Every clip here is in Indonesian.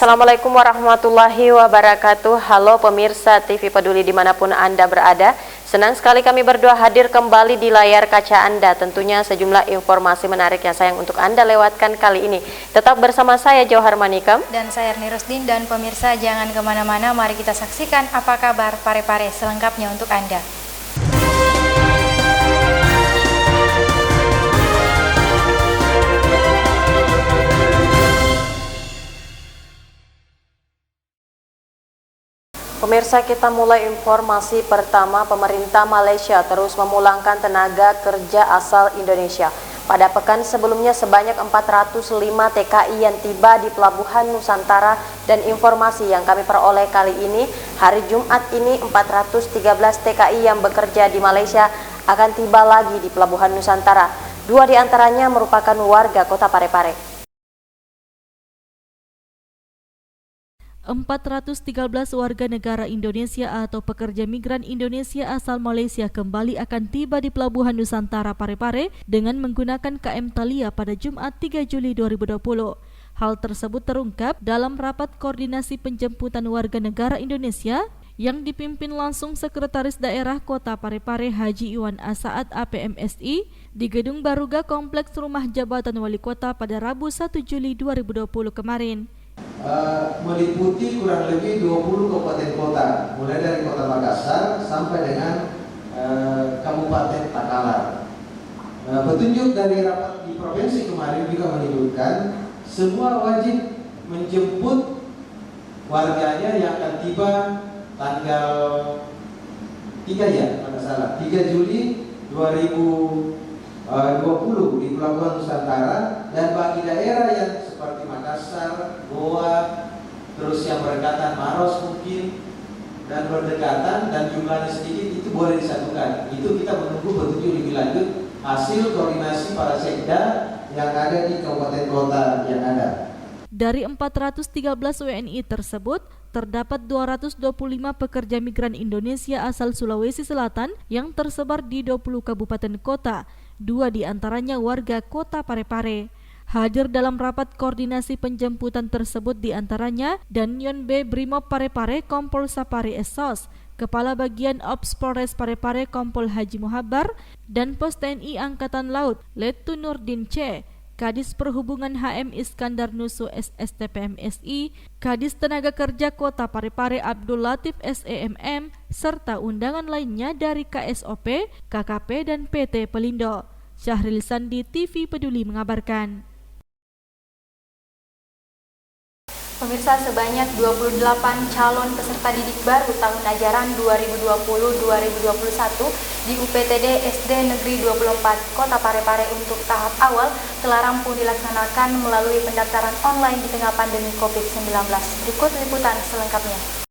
Assalamualaikum warahmatullahi wabarakatuh. Halo pemirsa TV Peduli dimanapun Anda berada. Senang sekali kami berdua hadir kembali di layar kaca Anda. Tentunya sejumlah informasi menarik yang sayang untuk Anda lewatkan kali ini. Tetap bersama saya Johar Manikam dan saya Erni Rusdin. Dan pemirsa jangan kemana-mana, mari kita saksikan apa kabar Parepare selengkapnya untuk Anda. Pemirsa, kita mulai informasi pertama. Pemerintah Malaysia terus memulangkan tenaga kerja asal Indonesia. Pada pekan sebelumnya sebanyak 405 TKI yang tiba di Pelabuhan Nusantara, dan informasi yang kami peroleh kali ini, hari Jumat ini 413 TKI yang bekerja di Malaysia akan tiba lagi di Pelabuhan Nusantara. 2 diantaranya merupakan warga kota Parepare. 413 warga negara Indonesia atau pekerja migran Indonesia asal Malaysia kembali akan tiba di Pelabuhan Nusantara Parepare dengan menggunakan KM Thalia pada Jumat 3 Juli 2020. Hal tersebut terungkap dalam rapat koordinasi penjemputan warga negara Indonesia yang dipimpin langsung Sekretaris Daerah Kota Parepare Haji Iwan Asaat APMSI di Gedung Baruga Kompleks Rumah Jabatan Wali Kota pada Rabu 1 Juli 2020 kemarin. Meliputi kurang lebih 20 kabupaten kota, mulai dari Kota Makassar sampai dengan Kabupaten Takalar. Petunjuk dari rapat di provinsi kemarin juga menyebutkan semua wajib menjemput warganya yang akan tiba tanggal 3 Juli 2020 di Pelabuhan Nusantara, dan bagi daerah yang seperti Makassar, Goa, terus yang berdekatan Maros mungkin dan berdekatan dan jumlahnya sedikit, itu boleh disatukan. Itu kita menunggu petunjuk lebih lanjut hasil koordinasi para sekda yang ada di kabupaten kota yang ada. Dari 413 WNI tersebut, terdapat 225 pekerja migran Indonesia asal Sulawesi Selatan yang tersebar di 20 kabupaten kota, 2 diantaranya warga kota Parepare. Hadir dalam rapat koordinasi penjemputan tersebut diantaranya Danyon B. Brimob Parepare Kompol Sapari Esos, Kepala Bagian Ops Polres Parepare Kompol Haji Muhabar, dan Pos TNI Angkatan Laut Lettu Nurdin C., Kadis Perhubungan HM Iskandar Nusu SSTPMSI, Kadis Tenaga Kerja Kota Parepare Abdul Latif SEMM, serta undangan lainnya dari KSOP, KKP, dan PT Pelindo. Syahril Sandi, TV Peduli mengabarkan. Pemirsa, sebanyak 28 calon peserta didik baru tahun ajaran 2020-2021 di UPTD SD Negeri 24 Kota Parepare untuk tahap awal telah rampung dilaksanakan melalui pendaftaran online di tengah pandemi COVID-19. Berikut liputan selengkapnya.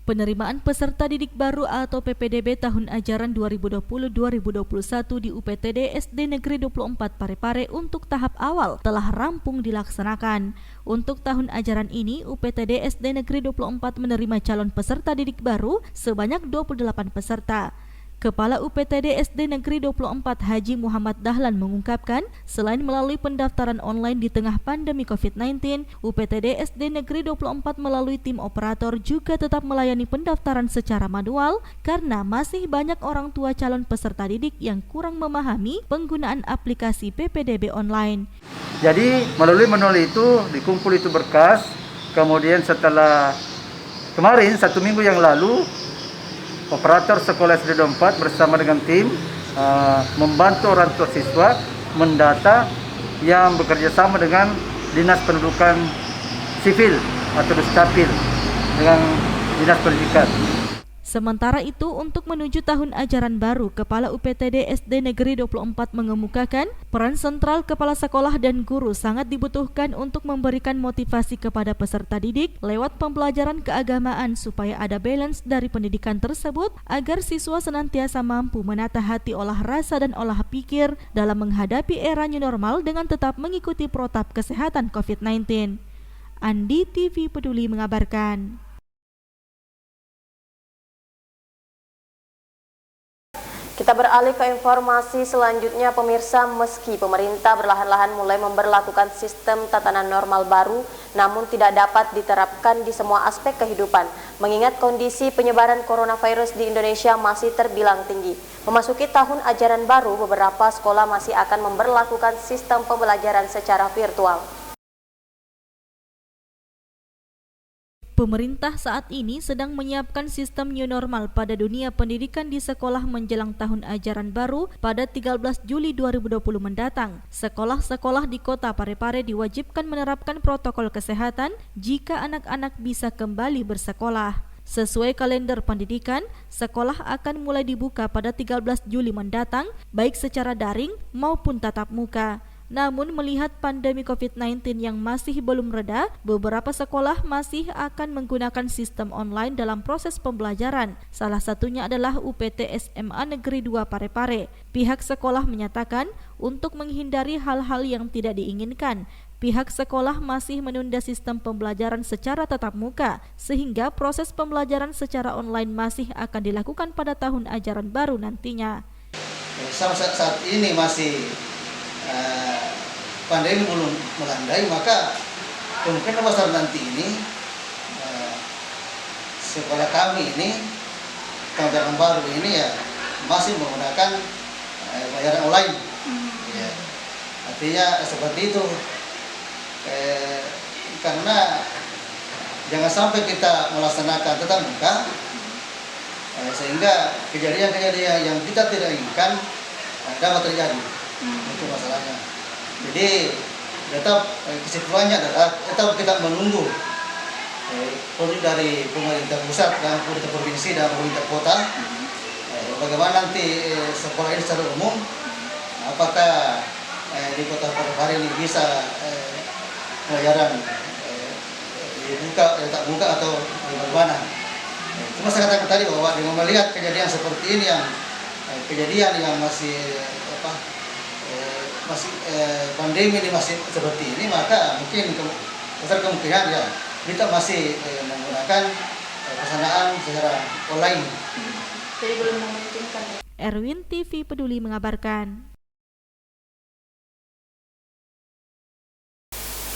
Penerimaan peserta didik baru atau PPDB tahun ajaran 2020-2021 di UPTD SD Negeri 24 Parepare untuk tahap awal telah rampung dilaksanakan. Untuk tahun ajaran ini, UPTD SD Negeri 24 menerima calon peserta didik baru sebanyak 28 peserta. Kepala UPTD SD Negeri 24 Haji Muhammad Dahlan mengungkapkan, selain melalui pendaftaran online di tengah pandemi COVID-19, UPTD SD Negeri 24 melalui tim operator juga tetap melayani pendaftaran secara manual karena masih banyak orang tua calon peserta didik yang kurang memahami penggunaan aplikasi PPDB online. Jadi melalui manual itu dikumpul itu berkas, kemudian setelah kemarin 1 minggu yang lalu operator sekolah SD 24 bersama dengan tim membantu orang tua siswa mendata yang bekerja sama dengan Dinas Pendudukan Sipil atau Dukcapil dengan Dinas Pendidikan. Sementara itu, untuk menuju tahun ajaran baru, Kepala UPTD SD Negeri 24 mengemukakan peran sentral kepala sekolah dan guru sangat dibutuhkan untuk memberikan motivasi kepada peserta didik lewat pembelajaran keagamaan supaya ada balance dari pendidikan tersebut agar siswa senantiasa mampu menata hati, olah rasa, dan olah pikir dalam menghadapi era new normal dengan tetap mengikuti protap kesehatan COVID-19. Andi, TV Peduli mengabarkan. Kita beralih ke informasi selanjutnya, pemirsa. Meski pemerintah berlahan-lahan mulai memberlakukan sistem tatanan normal baru, namun tidak dapat diterapkan di semua aspek kehidupan, mengingat kondisi penyebaran coronavirus di Indonesia masih terbilang tinggi. Memasuki tahun ajaran baru, beberapa sekolah masih akan memberlakukan sistem pembelajaran secara virtual. Pemerintah saat ini sedang menyiapkan sistem new normal pada dunia pendidikan di sekolah menjelang tahun ajaran baru pada 13 Juli 2020 mendatang. Sekolah-sekolah di Kota Parepare diwajibkan menerapkan protokol kesehatan jika anak-anak bisa kembali bersekolah. Sesuai kalender pendidikan, sekolah akan mulai dibuka pada 13 Juli mendatang, baik secara daring maupun tatap muka. Namun melihat pandemi COVID-19 yang masih belum reda, beberapa sekolah masih akan menggunakan sistem online dalam proses pembelajaran. Salah satunya adalah UPT SMA Negeri 2 Parepare. Pihak sekolah menyatakan untuk menghindari hal-hal yang tidak diinginkan, pihak sekolah masih menunda sistem pembelajaran secara tatap muka, sehingga proses pembelajaran secara online masih akan dilakukan pada tahun ajaran baru nantinya. Saat ini masih pandemi belum melandai, maka kemungkinan besar nanti ini sekolah kami ini tahun ajaran baru ini ya masih menggunakan pembayaran online. Ya. Artinya seperti itu, karena jangan sampai kita melaksanakan tatap muka sehingga kejadian-kejadian yang kita tidak inginkan dapat terjadi. Itu masalahnya. Jadi tetap kesimpulannya adalah tetap kita menunggu dari pemerintah pusat dan pemerintah provinsi dan pemerintah kota bagaimana nanti sekolah ini secara umum, apakah di Kota Parepare ini bisa pelajaran dibuka, tak buka atau bagaimana. Cuma saya katakan tadi bahwa dengan melihat kejadian seperti ini yang masih pandemi ini masih seperti ini, maka mungkin besar kemungkinan ya kita masih menggunakan pelaksanaan secara online. Jadi belum memungkinkan. Erwin TV Peduli mengabarkan.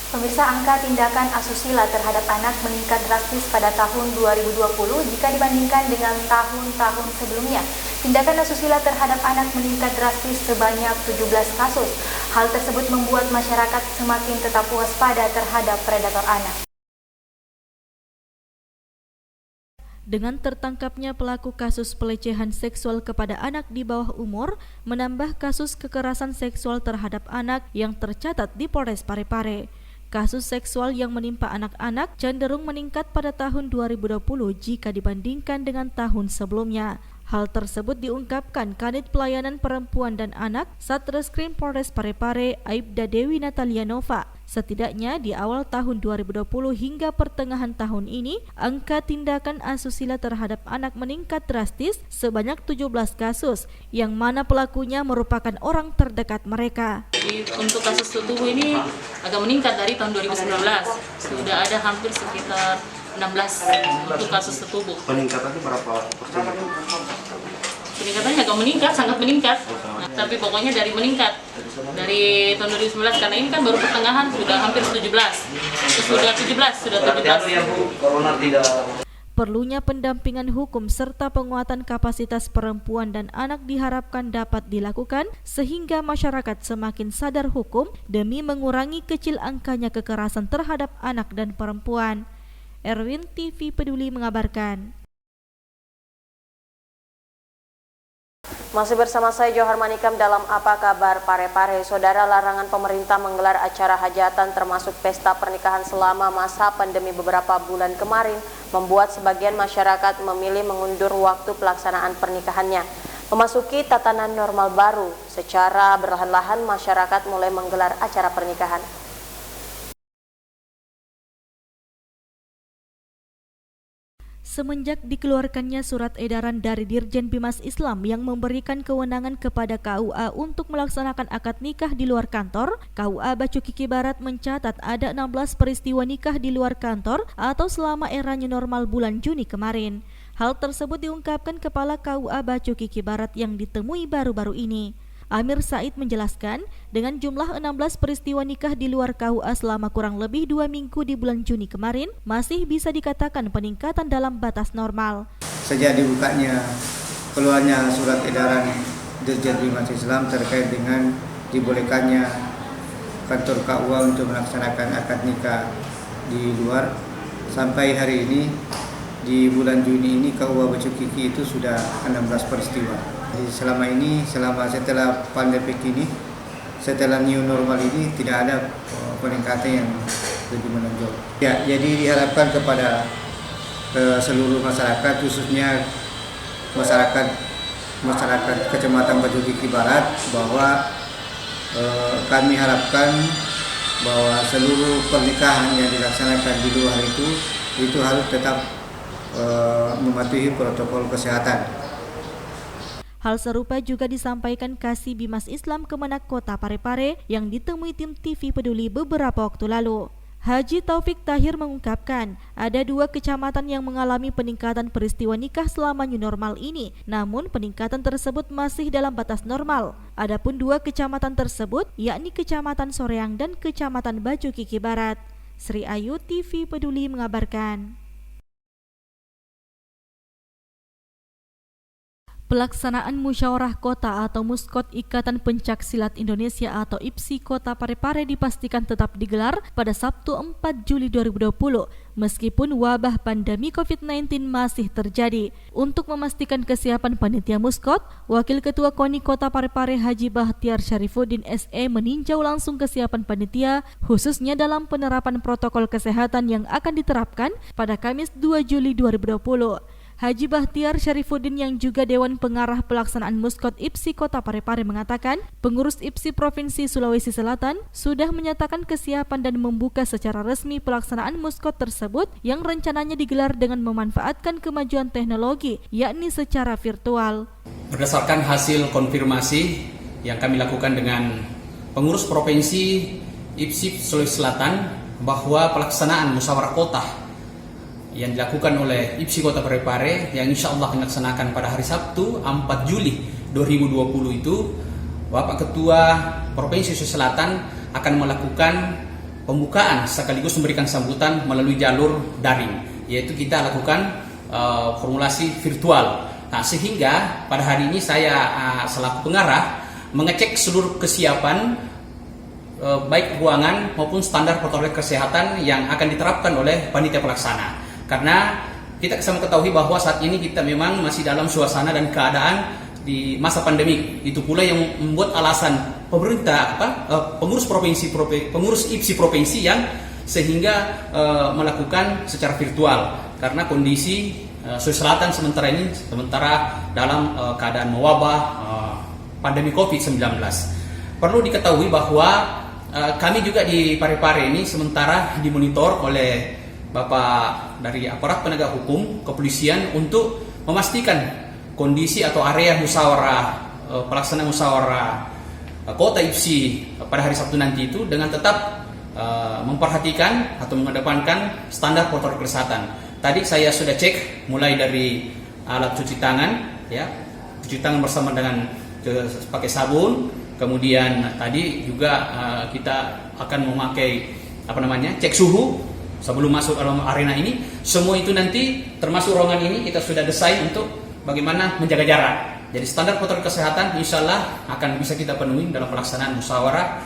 Pemirsa, angka tindakan asusila terhadap anak meningkat drastis pada tahun 2020 jika dibandingkan dengan tahun-tahun sebelumnya. Tindakan asusila terhadap anak meningkat drastis sebanyak 17 kasus. Hal tersebut membuat masyarakat semakin tetap waspada terhadap predator anak. Dengan tertangkapnya pelaku kasus pelecehan seksual kepada anak di bawah umur, menambah kasus kekerasan seksual terhadap anak yang tercatat di Polres Parepare. Kasus seksual yang menimpa anak-anak cenderung meningkat pada tahun 2020 jika dibandingkan dengan tahun sebelumnya. Hal tersebut diungkapkan Kanit Pelayanan Perempuan dan Anak Satreskrim Polres Parepare Aibda Dewi Natalia Nova. Setidaknya di awal tahun 2020 hingga pertengahan tahun ini, angka tindakan asusila terhadap anak meningkat drastis sebanyak 17 kasus, yang mana pelakunya merupakan orang terdekat mereka. Untuk kasus tubuh ini agak meningkat dari tahun 2019. Sudah ada hampir sekitar 16 untuk kasus tubuh. Peningkatannya berapa persen? Peningkatannya agak meningkat, sangat meningkat. Nah, tapi pokoknya dari meningkat. Dari tahun 2019, karena ini kan baru pertengahan sudah hampir 17. Sudah 17. Corona tidak. Perlunya pendampingan hukum serta penguatan kapasitas perempuan dan anak diharapkan dapat dilakukan sehingga masyarakat semakin sadar hukum demi mengurangi kecil angkanya kekerasan terhadap anak dan perempuan. Erwin TV Peduli mengabarkan. Masih bersama saya Johar Manikam dalam Apa Kabar Parepare. Saudara, larangan pemerintah menggelar acara hajatan termasuk pesta pernikahan selama masa pandemi beberapa bulan kemarin membuat sebagian masyarakat memilih mengundur waktu pelaksanaan pernikahannya. Memasuki tatanan normal baru, secara perlahan-lahan masyarakat mulai menggelar acara pernikahan. Semenjak dikeluarkannya surat edaran dari Dirjen Bimas Islam yang memberikan kewenangan kepada KUA untuk melaksanakan akad nikah di luar kantor, KUA Bacu Kiki Barat mencatat ada 16 peristiwa nikah di luar kantor atau selama era new normal bulan Juni kemarin. Hal tersebut diungkapkan Kepala KUA Bacu Kiki Barat yang ditemui baru-baru ini. Amir Said menjelaskan, dengan jumlah 16 peristiwa nikah di luar KUA selama kurang lebih 2 minggu di bulan Juni kemarin, masih bisa dikatakan peningkatan dalam batas normal. Sejak dibukanya keluarnya surat edaran Dirjen Bimas Islam terkait dengan dibolehkannya kantor KUA untuk melaksanakan akad nikah di luar, sampai hari ini di bulan Juni ini KUA Bacu Kiki itu sudah 16 peristiwa. Jadi selama setelah pandemi ini, setelah new normal ini tidak ada peningkatan yang lebih menonjol. Ya, jadi diharapkan kepada seluruh masyarakat, khususnya masyarakat Kecamatan Bacu Kiki Barat, bahwa kami harapkan bahwa seluruh pernikahan yang dilaksanakan di luar itu harus tetap mematuhi protokol kesehatan. Hal serupa juga disampaikan Kasih Bimas Islam Kemenak Kota Parepare yang ditemui tim TV Peduli beberapa waktu lalu. Haji Taufik Tahir mengungkapkan, ada 2 kecamatan yang mengalami peningkatan peristiwa nikah selama new normal ini, namun peningkatan tersebut masih dalam batas normal. Adapun 2 kecamatan tersebut, yakni Kecamatan Soreang dan Kecamatan Bacu Kiki Barat. Sri Ayu, TV Peduli mengabarkan. Pelaksanaan Musyawarah Kota atau Muskot Ikatan Pencak Silat Indonesia atau IPSI Kota Parepare dipastikan tetap digelar pada Sabtu 4 Juli 2020 meskipun wabah pandemi COVID-19 masih terjadi. Untuk memastikan kesiapan panitia Muskot, Wakil Ketua KONI Kota Parepare Haji Bahtiar Syarifuddin SE meninjau langsung kesiapan panitia khususnya dalam penerapan protokol kesehatan yang akan diterapkan pada Kamis 2 Juli 2020. Haji Bahtiar Syarifuddin yang juga Dewan Pengarah Pelaksanaan Muskot IPSI Kota Parepare mengatakan, pengurus IPSI Provinsi Sulawesi Selatan sudah menyatakan kesiapan dan membuka secara resmi pelaksanaan Muskot tersebut yang rencananya digelar dengan memanfaatkan kemajuan teknologi, yakni secara virtual. Berdasarkan hasil konfirmasi yang kami lakukan dengan pengurus Provinsi IPSI Sulawesi Selatan bahwa pelaksanaan musyawarah kota yang dilakukan oleh IPSI Kota Parepare yang insya Allah dilaksanakan pada hari Sabtu 4 Juli 2020 itu, Bapak Ketua Provinsi Sulawesi Selatan akan melakukan pembukaan sekaligus memberikan sambutan melalui jalur daring, yaitu kita lakukan formulasi virtual. Nah, sehingga pada hari ini saya selaku pengarah mengecek seluruh kesiapan baik ruangan maupun standar protokol kesehatan yang akan diterapkan oleh panitia pelaksana. Karena kita sama ketahui bahwa saat ini kita memang masih dalam suasana dan keadaan di masa pandemi. Itu pula yang membuat alasan pemerintah pengurus IPSI provinsi yang sehingga melakukan secara virtual karena kondisi Sulawesi Selatan sementara dalam keadaan mewabah pandemi COVID-19. Perlu diketahui bahwa kami juga di Parepare ini sementara dimonitor oleh Bapak dari aparat penegak hukum, kepolisian untuk memastikan kondisi atau area musyawarah pelaksanaan musyawarah Kota IPSI pada hari Sabtu nanti itu dengan tetap memperhatikan atau mengedepankan standar protokol kesehatan. Tadi saya sudah cek mulai dari alat cuci tangan, ya, cuci tangan bersama dengan pakai sabun. Kemudian tadi juga kita akan memakai cek suhu sebelum masuk dalam arena ini. Semua itu nanti termasuk ruangan ini kita sudah desain untuk bagaimana menjaga jarak. Jadi standar protokol kesehatan insya Allah akan bisa kita penuhi dalam pelaksanaan musyawarah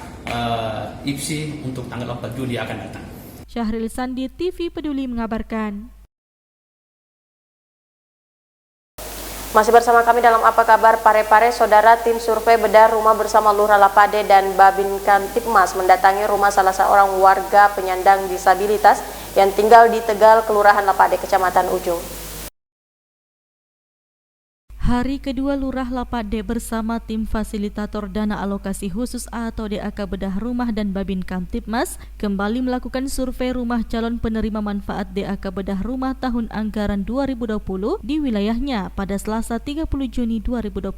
IPSI untuk tanggal 4 Juli akan datang. Syahril Sandi, TV Peduli mengabarkan. Masih bersama kami dalam Apa Kabar Parepare, saudara. Tim survei bedah rumah bersama Lurah Lapade dan Babin Kamtipmas mendatangi rumah salah seorang warga penyandang disabilitas yang tinggal di Tegal, Kelurahan Lapade, Kecamatan Ujung. Hari kedua Lurah Lapade bersama tim fasilitator dana alokasi khusus atau DAK bedah rumah dan Babin Kamtipmas kembali melakukan survei rumah calon penerima manfaat DAK bedah rumah tahun anggaran 2020 di wilayahnya pada Selasa 30 Juni 2020.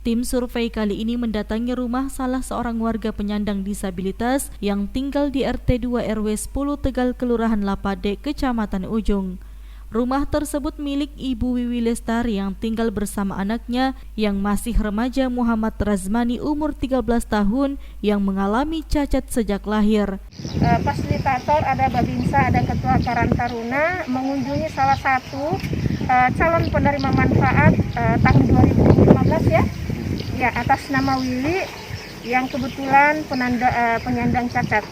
Tim survei kali ini mendatangi rumah salah seorang warga penyandang disabilitas yang tinggal di RT 2 RW 10 Tegal, Kelurahan Lapade, Kecamatan Ujung. Rumah tersebut milik Ibu Wiwi Lestari yang tinggal bersama anaknya yang masih remaja Muhammad Razmani umur 13 tahun yang mengalami cacat sejak lahir. Fasilitator ada Babinsa, ada Ketua Karang Taruna mengunjungi salah satu calon penerima manfaat tahun 2015 ya atas nama Willy yang kebetulan penyandang cacat.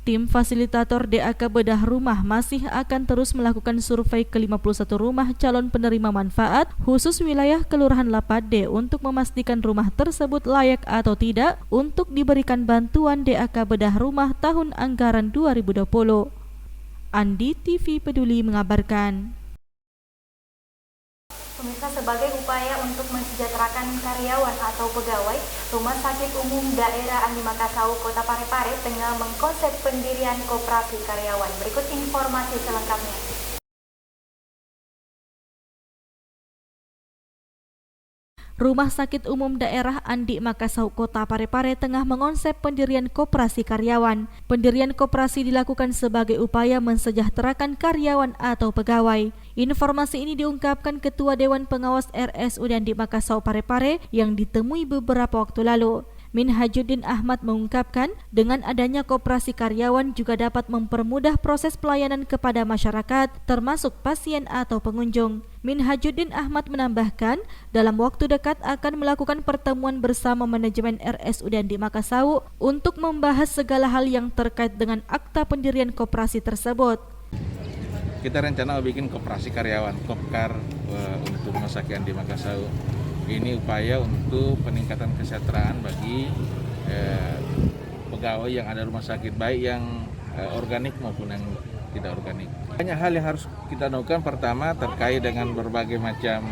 Tim fasilitator DAK Bedah Rumah masih akan terus melakukan survei ke 51 rumah calon penerima manfaat khusus wilayah Kelurahan Lapade untuk memastikan rumah tersebut layak atau tidak untuk diberikan bantuan DAK Bedah Rumah tahun anggaran 2020. Andi TV Peduli mengabarkan. Pemirsa, sebagai upaya untuk mensejahterakan karyawan atau pegawai, Rumah Sakit Umum Daerah Andi Makassau, Kota Parepare tengah mengkonsep pendirian koperasi karyawan. Berikut informasi selengkapnya. Rumah Sakit Umum Daerah Andi Makassau Kota Parepare tengah mengonsep pendirian koperasi karyawan. Pendirian koperasi dilakukan sebagai upaya mensejahterakan karyawan atau pegawai. Informasi ini diungkapkan Ketua Dewan Pengawas RSUD Andi Makassau Parepare yang ditemui beberapa waktu lalu. Minhajuddin Ahmad mengungkapkan, dengan adanya koperasi karyawan juga dapat mempermudah proses pelayanan kepada masyarakat, termasuk pasien atau pengunjung. Minhajuddin Ahmad menambahkan, dalam waktu dekat akan melakukan pertemuan bersama manajemen RSUD Andi Makassau untuk membahas segala hal yang terkait dengan akta pendirian koperasi tersebut. Kita rencana bikin koperasi karyawan, Kopkar, untuk Rumah Sakit Andi Makassau. Ini upaya untuk peningkatan kesejahteraan bagi pegawai yang ada rumah sakit, baik yang organik maupun yang tidak organik. Banyak hal yang harus kita lakukan. Pertama, terkait dengan berbagai macam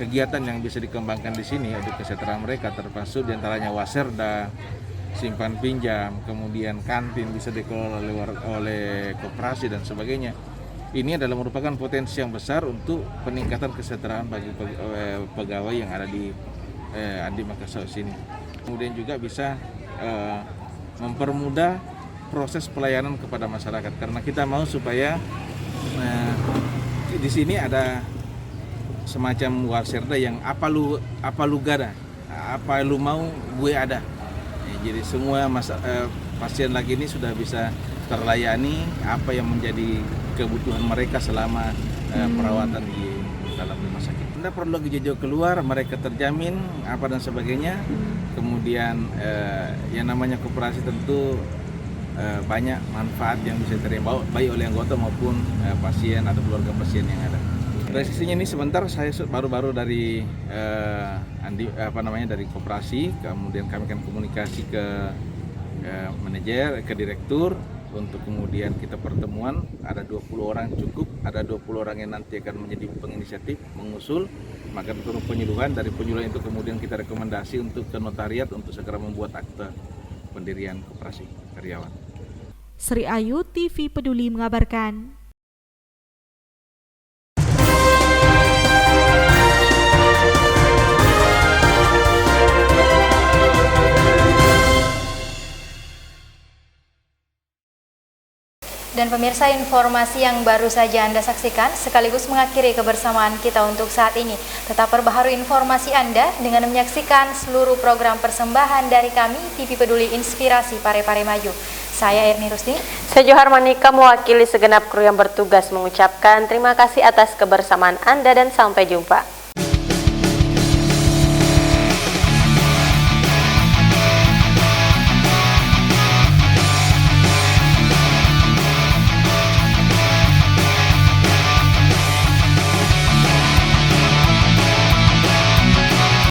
kegiatan yang bisa dikembangkan di sini untuk kesejahteraan mereka, termasuk diantaranya waserda, simpan pinjam, kemudian kantin bisa dikelola oleh koperasi dan sebagainya. Ini adalah merupakan potensi yang besar untuk peningkatan kesejahteraan bagi pegawai yang ada di Andi Makassau sini. Kemudian juga bisa mempermudah proses pelayanan kepada masyarakat, karena kita mau supaya di sini ada semacam waserda yang apa lu gada, apa lu mau gue ada. Jadi semua pasien lagi ini sudah bisa terlayani apa yang menjadi kebutuhan mereka selama perawatan di dalam rumah sakit. Tidak perlu lagi jauh-jauh keluar, mereka terjamin apa dan sebagainya. Kemudian yang namanya koperasi tentu banyak manfaat yang bisa diterima baik oleh anggota maupun pasien atau keluarga pasien yang ada. Dari sisinya ini sebentar saya baru dari dari koperasi, kemudian kami akan komunikasi ke manajer, ke direktur untuk kemudian kita pertemuan. Ada 20 orang cukup, ada 20 orang yang nanti akan menjadi penginisiatif, mengusul, maka turun penyuluhan. Dari penyuluhan itu kemudian kita rekomendasi untuk ke notariat untuk segera membuat akta pendirian koperasi karyawan. Sri Ayu TV Peduli mengabarkan. Dan pemirsa, informasi yang baru saja Anda saksikan sekaligus mengakhiri kebersamaan kita untuk saat ini. Tetap perbaharui informasi Anda dengan menyaksikan seluruh program persembahan dari kami TV Peduli Inspirasi Parepare Maju. Saya Erni Rusdi. Saya Johar Manika mewakili segenap kru yang bertugas mengucapkan terima kasih atas kebersamaan Anda dan sampai jumpa.